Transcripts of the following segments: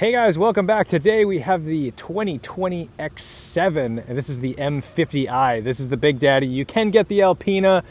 Hey guys, welcome back. Today we have the 2020 X7, and this is the M50i. This is the big daddy. You can get the Alpina.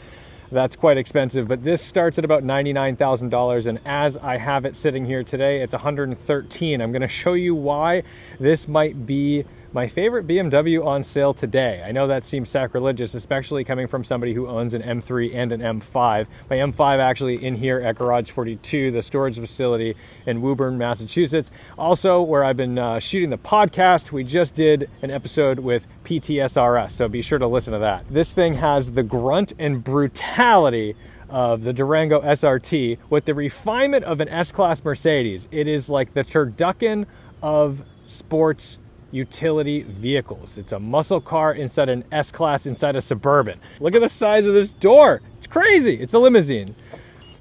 That's quite expensive, but this starts at about $99,000, and as I have it sitting here today, it's $113,000. I'm going to show you why this might be my favorite BMW on sale today. I know that seems sacrilegious, especially coming from somebody who owns an M3 and an M5. My M5 actually in here at Garage 42, the storage facility in Woburn, Massachusetts. Also, where I've been shooting the podcast, we just did an episode with PTSRS, so be sure to listen to that. This thing has the grunt and brutality of the Durango SRT with the refinement of an S-Class Mercedes. It is like the turducken of sports utility vehicles. It's a muscle car inside an S-Class inside a Suburban. Look at the size of this door. It's crazy. It's a limousine.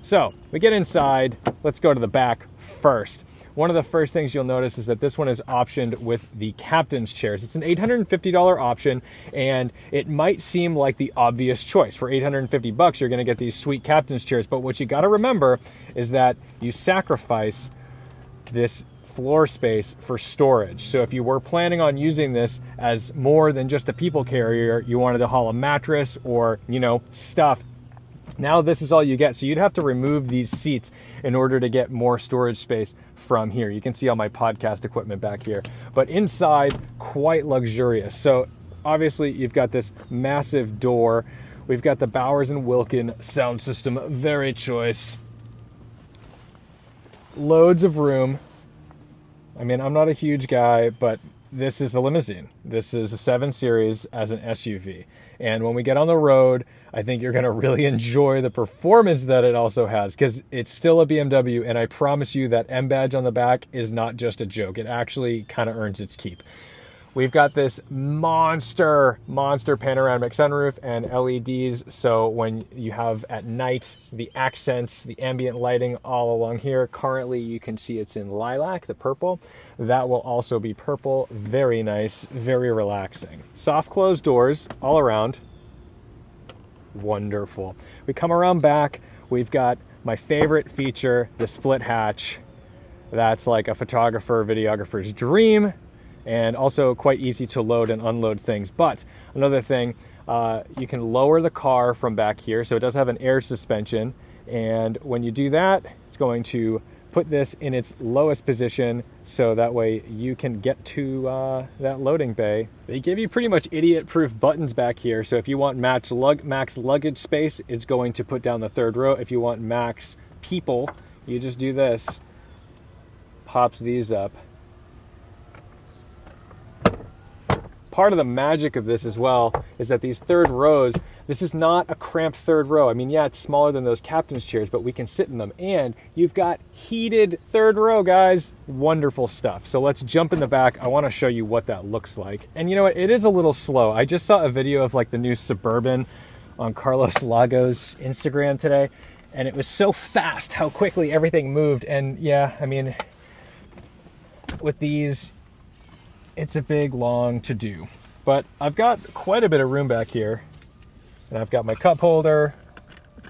So we get inside. Let's go to the back first. One of the first things you'll notice is that this one is optioned with the captain's chairs. It's an $850 option, and it might seem like the obvious choice. For $850, you're going to get these sweet captain's chairs. But what you got to remember is that you sacrifice this floor space for storage. So if you were planning on using this as more than just a people carrier, you wanted to haul a mattress or, stuff, now this is all you get. So you'd have to remove these seats in order to get more storage space from here. You can see all my podcast equipment back here, but inside, quite luxurious. So obviously you've got this massive door. We've got the Bowers & Wilkins sound system, very choice. Loads of room. I mean, I'm not a huge guy, but this is a limousine. This is a 7 Series as an SUV. And when we get on the road, I think you're going to really enjoy the performance that it also has, because it's still a BMW, and I promise you that M badge on the back is not just a joke. It actually kind of earns its keep. We've got this monster panoramic sunroof and LEDs, so when you have at night the accents, the ambient lighting all along here. Currently you can see it's in lilac, the purple. That will also be purple. Very nice, very relaxing. Soft closed doors all around. Wonderful. We come around back, we've got my favorite feature, the split hatch. That's like a photographer, videographer's dream. And also quite easy to load and unload things. But another thing, you can lower the car from back here, so it does have an air suspension, and when you do that, it's going to put this in its lowest position, so that way you can get to that loading bay. They give you pretty much idiot-proof buttons back here, so if you want max luggage space, it's going to put down the third row. If you want max people, you just do this, pops these up. Part of the magic of this as well is that these third rows, this is not a cramped third row. I mean, yeah, it's smaller than those captain's chairs, but we can sit in them. And you've got heated third row, guys. Wonderful stuff. So let's jump in the back. I want to show you what that looks like. And you know what? It is a little slow. I just saw a video of like the new Suburban on Carlos Lago's Instagram today, and it was so fast how quickly everything moved. And yeah, I mean, with these, it's a big, long to-do. But I've got quite a bit of room back here. And I've got my cup holder.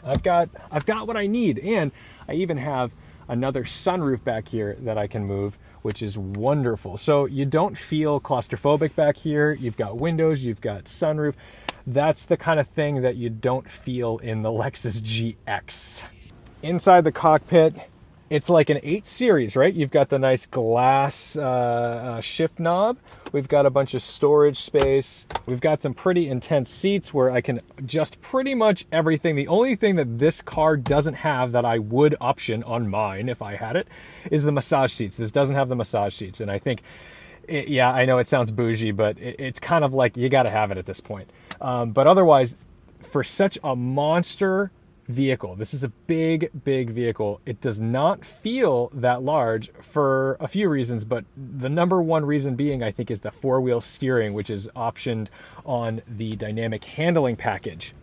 I've got what I need. And I even have another sunroof back here that I can move, which is wonderful. So you don't feel claustrophobic back here. You've got windows, you've got sunroof. That's the kind of thing that you don't feel in the Lexus GX. Inside the cockpit, it's like an 8 Series, right? You've got the nice glass shift knob. We've got a bunch of storage space. We've got some pretty intense seats where I can adjust pretty much everything. The only thing that this car doesn't have that I would option on mine if I had it is the massage seats. This doesn't have the massage seats. And I think, yeah, I know it sounds bougie, but it's kind of like you got to have it at this point. But otherwise, for such a monster vehicle, this is a big vehicle, it does not feel that large for a few reasons, but the number one reason being, I think, is the 4-wheel steering, which is optioned on the dynamic handling package.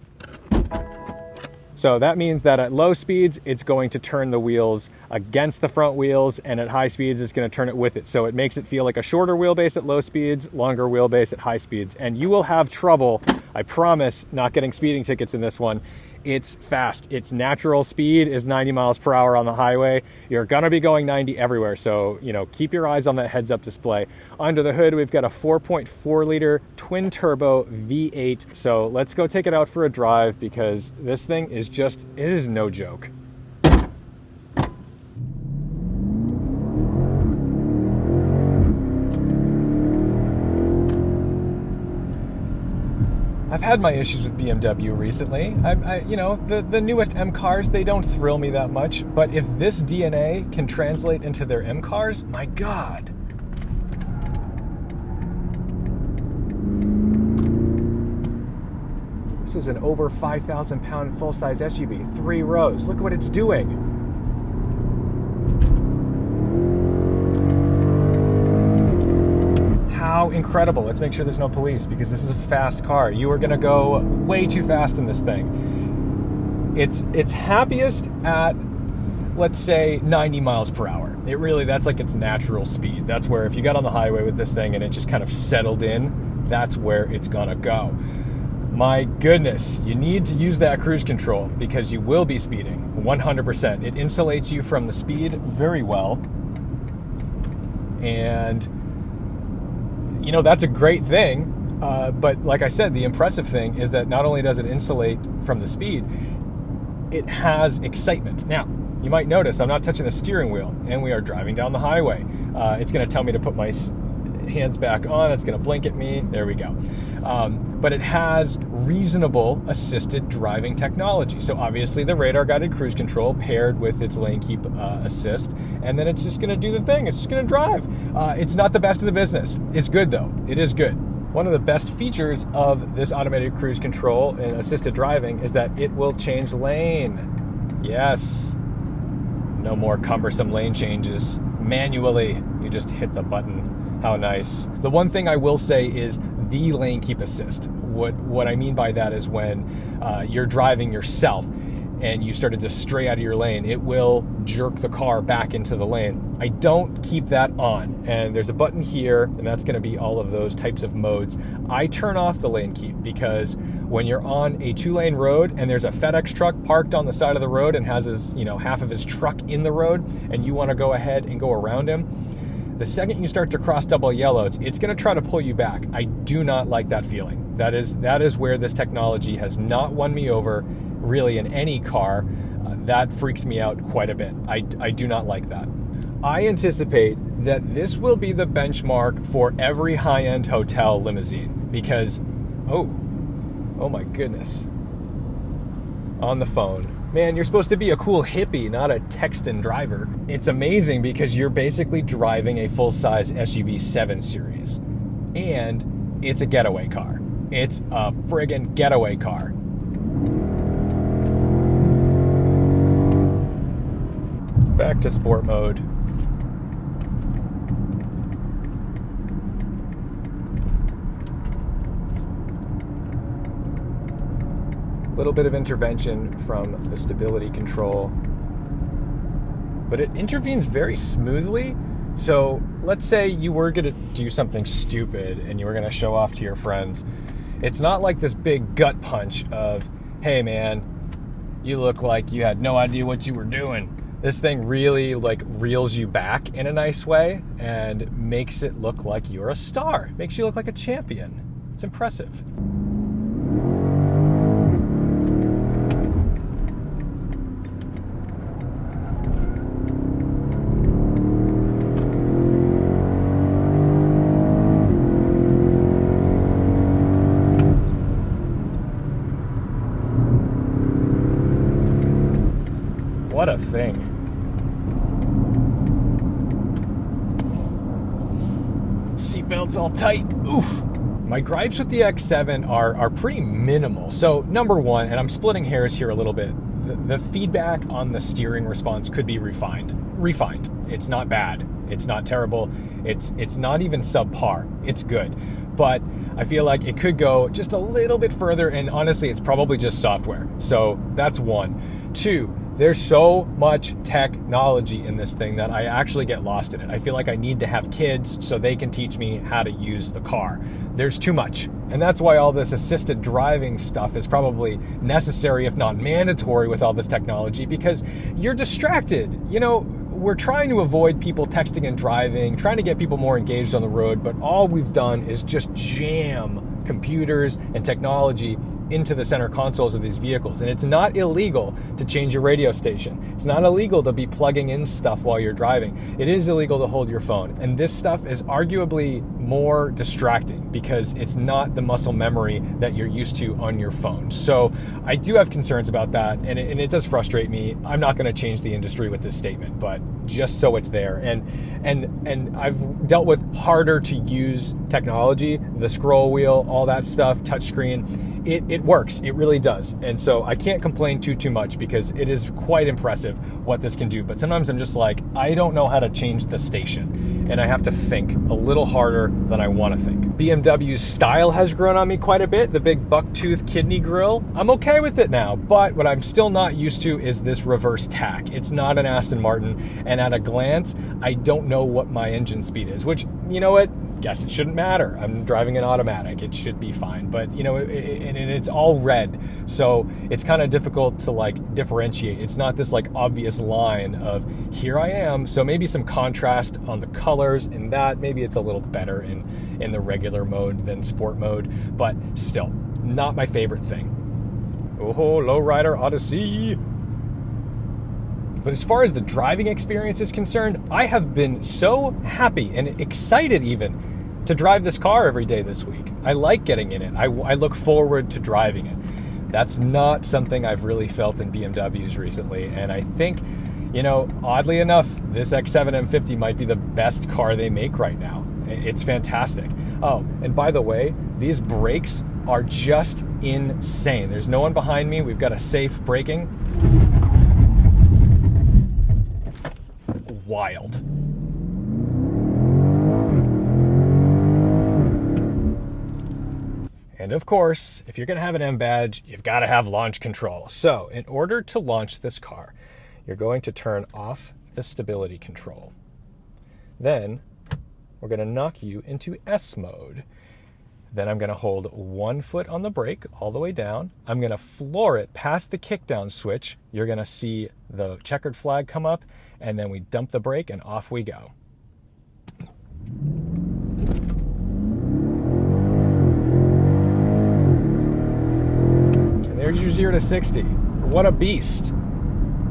So that means that at low speeds, it's going to turn the wheels against the front wheels, and at high speeds, it's going to turn it with it. So it makes it feel like a shorter wheelbase at low speeds, longer wheelbase at high speeds. And you will have trouble, I promise, not getting speeding tickets in this one It's fast. Its natural speed is 90 miles per hour on the highway. You're going to be going 90 everywhere. So, keep your eyes on that heads-up display. Under the hood, we've got a 4.4 liter twin turbo V8. So let's go take it out for a drive because this thing is it is no joke. I've had my issues with BMW recently. The newest M cars, they don't thrill me that much. But if this DNA can translate into their M cars, my God. This is an over 5,000 pound full-size SUV, 3 rows. Look at what it's doing. How incredible. Let's make sure there's no police because this is a fast car. You are going to go way too fast in this thing. It's happiest at, let's say, 90 miles per hour. That's like its natural speed. That's where if you got on the highway with this thing and it just kind of settled in, that's where it's going to go. My goodness, you need to use that cruise control because you will be speeding 100%. It insulates you from the speed very well. And that's a great thing, but like I said, the impressive thing is that not only does it insulate from the speed, it has excitement. Now, you might notice I'm not touching the steering wheel, and we are driving down the highway. It's going to tell me to put my hands back on. It's going to blink at me. There we go. But it has reasonable assisted driving technology. So obviously the radar guided cruise control paired with its lane keep assist, and then it's just going to do the thing. It's just going to drive. It's not the best in the business. It's good though. It is good. One of the best features of this automated cruise control and assisted driving is that it will change lane. Yes. No more cumbersome lane changes manually. You just hit the button. How nice. The one thing I will say is the lane keep assist. What I mean by that is when you're driving yourself and you started to stray out of your lane, it will jerk the car back into the lane. I don't keep that on, and there's a button here, and that's going to be all of those types of modes. I turn off the lane keep because when you're on a 2-lane road and there's a FedEx truck parked on the side of the road and has his, half of his truck in the road, and you want to go ahead and go around him, the second you start to cross double yellows, it's going to try to pull you back. I do not like that feeling. That is where this technology has not won me over, really, in any car. That freaks me out quite a bit. I do not like that. I anticipate that this will be the benchmark for every high-end hotel limousine because, oh my goodness. On the phone. Man, you're supposed to be a cool hippie, not a texting driver. It's amazing because you're basically driving a full-size SUV 7 Series. And it's a getaway car. It's a friggin' getaway car. Back to sport mode. Little bit of intervention from the stability control, but it intervenes very smoothly. So let's say you were going to do something stupid and you were going to show off to your friends. It's not like this big gut punch of, hey man, you look like you had no idea what you were doing. This thing really reels you back in a nice way and makes it look like you're a star. Makes you look like a champion. It's impressive. What a thing. Seatbelt's all tight. Oof. My gripes with the X7 are pretty minimal. So number one, and I'm splitting hairs here a little bit, the feedback on the steering response could be refined. It's not bad. It's not terrible. It's not even subpar. It's good. But I feel like it could go just a little bit further, and honestly, it's probably just software. So that's one. Two, There's so much technology in this thing that I actually get lost in it. I feel like I need to have kids so they can teach me how to use the car. There's too much. And that's why all this assisted driving stuff is probably necessary, if not mandatory, with all this technology, because you're distracted. You know, we're trying to avoid people texting and driving, trying to get people more engaged on the road, but all we've done is just jam computers and technology into the center consoles of these vehicles. And it's not illegal to change your radio station. It's not illegal to be plugging in stuff while you're driving. It is illegal to hold your phone. And this stuff is arguably more distracting because it's not the muscle memory that you're used to on your phone. So I do have concerns about that, and it does frustrate me. I'm not going to change the industry with this statement, but just so it's there. And I've dealt with harder to use technology, the scroll wheel, all that stuff, touchscreen. It works. It really does. And so I can't complain too much because it is quite impressive what this can do. But sometimes I'm just like, I don't know how to change the station, and I have to think a little harder than I want to think. BMW's style has grown on me quite a bit. The big bucktooth kidney grille, I'm okay with it now. But what I'm still not used to is this reverse tack. It's not an Aston Martin. And at a glance, I don't know what my engine speed is, which, you know what? Guess it shouldn't matter. I'm driving an automatic. It should be fine. But, you know, and it's all red. So it's kind of difficult to like differentiate. It's not this like obvious line of here I am. So maybe some contrast on the colors in that. Maybe it's a little better in the regular mode than sport mode. But still, not my favorite thing. Oh, lowrider Odyssey. But as far as the driving experience is concerned, I have been so happy and excited even to drive this car every day this week. I like getting in it. I look forward to driving it. That's not something I've really felt in BMWs recently. And I think, you know, oddly enough, this X7 M50 might be the best car they make right now. It's fantastic. Oh, and by the way, these brakes are just insane. There's no one behind me. We've got a safe braking. Wild. And of course, if you're going to have an M badge, you've got to have launch control. So in order to launch this car, you're going to turn off the stability control. Then we're going to knock you into S mode. Then I'm going to hold 1 foot on the brake all the way down. I'm going to floor it past the kickdown switch. You're going to see the checkered flag come up, and then we dump the brake and off we go. And there's your 0 to 60. What a beast.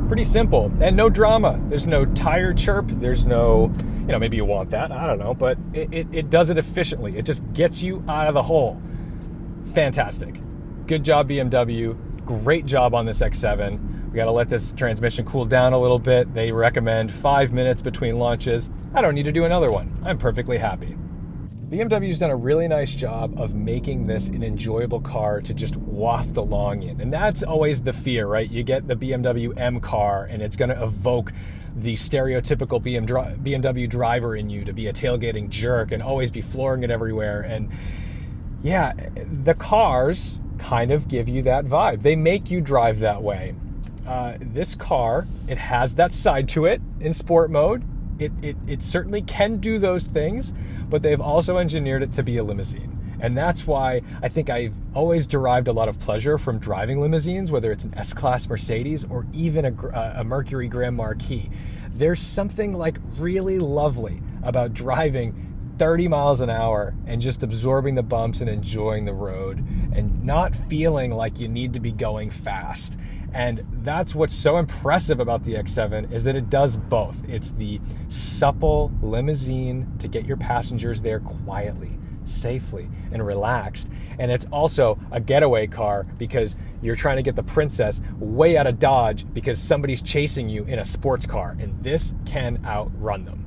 Pretty simple and no drama. There's no tire chirp. There's no, you know, maybe you want that. I don't know, but it does it efficiently. It just gets you out of the hole. Fantastic. Good job, BMW. Great job on this X7. We got to let this transmission cool down a little bit. They recommend 5 minutes between launches. I don't need to do another one. I'm perfectly happy. BMW's done a really nice job of making this an enjoyable car to just waft along in. And that's always the fear, right? You get the BMW M car and it's going to evoke the stereotypical BMW driver in you to be a tailgating jerk and always be flooring it everywhere. And yeah, the cars kind of give you that vibe. They make you drive that way. This car, it has that side to it in sport mode. It certainly can do those things, but they've also engineered it to be a limousine. And that's why I think I've always derived a lot of pleasure from driving limousines, whether it's an S-Class Mercedes or even a Mercury Grand Marquis. There's something like really lovely about driving 30 miles an hour and just absorbing the bumps and enjoying the road and not feeling like you need to be going fast. And that's what's so impressive about the X7 is that it does both. It's the supple limousine to get your passengers there quietly, safely, and relaxed. And it's also a getaway car because you're trying to get the princess way out of Dodge because somebody's chasing you in a sports car, and this can outrun them.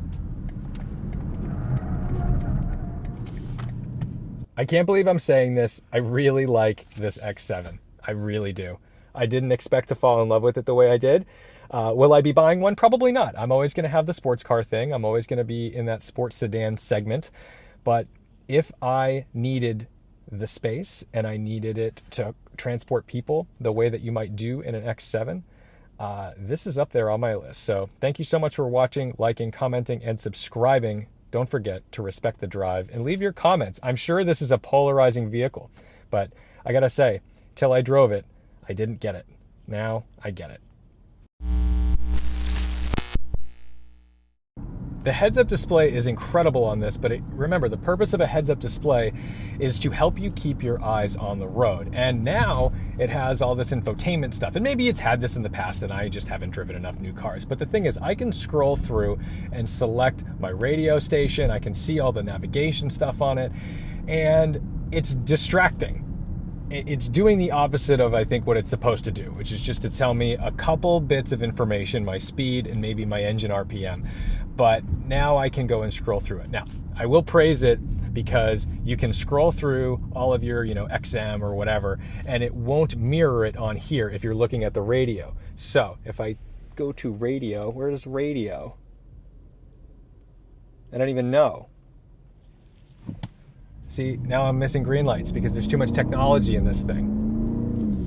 I can't believe I'm saying this. I really like this X7. I really do. I didn't expect to fall in love with it the way I did. Will I be buying one? Probably not. I'm always going to have the sports car thing. I'm always going to be in that sports sedan segment. But if I needed the space and I needed it to transport people the way that you might do in an X7, this is up there on my list. So thank you so much for watching, liking, commenting, and subscribing. Don't forget to respect the drive and leave your comments. I'm sure this is a polarizing vehicle, but I gotta say, till I drove it, I didn't get it. Now I get it. The heads-up display is incredible on this, but remember, the purpose of a heads-up display is to help you keep your eyes on the road. And now it has all this infotainment stuff. And maybe it's had this in the past and I just haven't driven enough new cars. But the thing is, I can scroll through and select my radio station. I can see all the navigation stuff on it. And it's distracting. It's doing the opposite of, I think, what it's supposed to do, which is just to tell me a couple bits of information, my speed and maybe my engine RPM. But now I can go and scroll through it. Now, I will praise it because you can scroll through all of your, XM or whatever, and it won't mirror it on here if you're looking at the radio. So if I go to radio, where's radio? I don't even know. See, now I'm missing green lights because there's too much technology in this thing.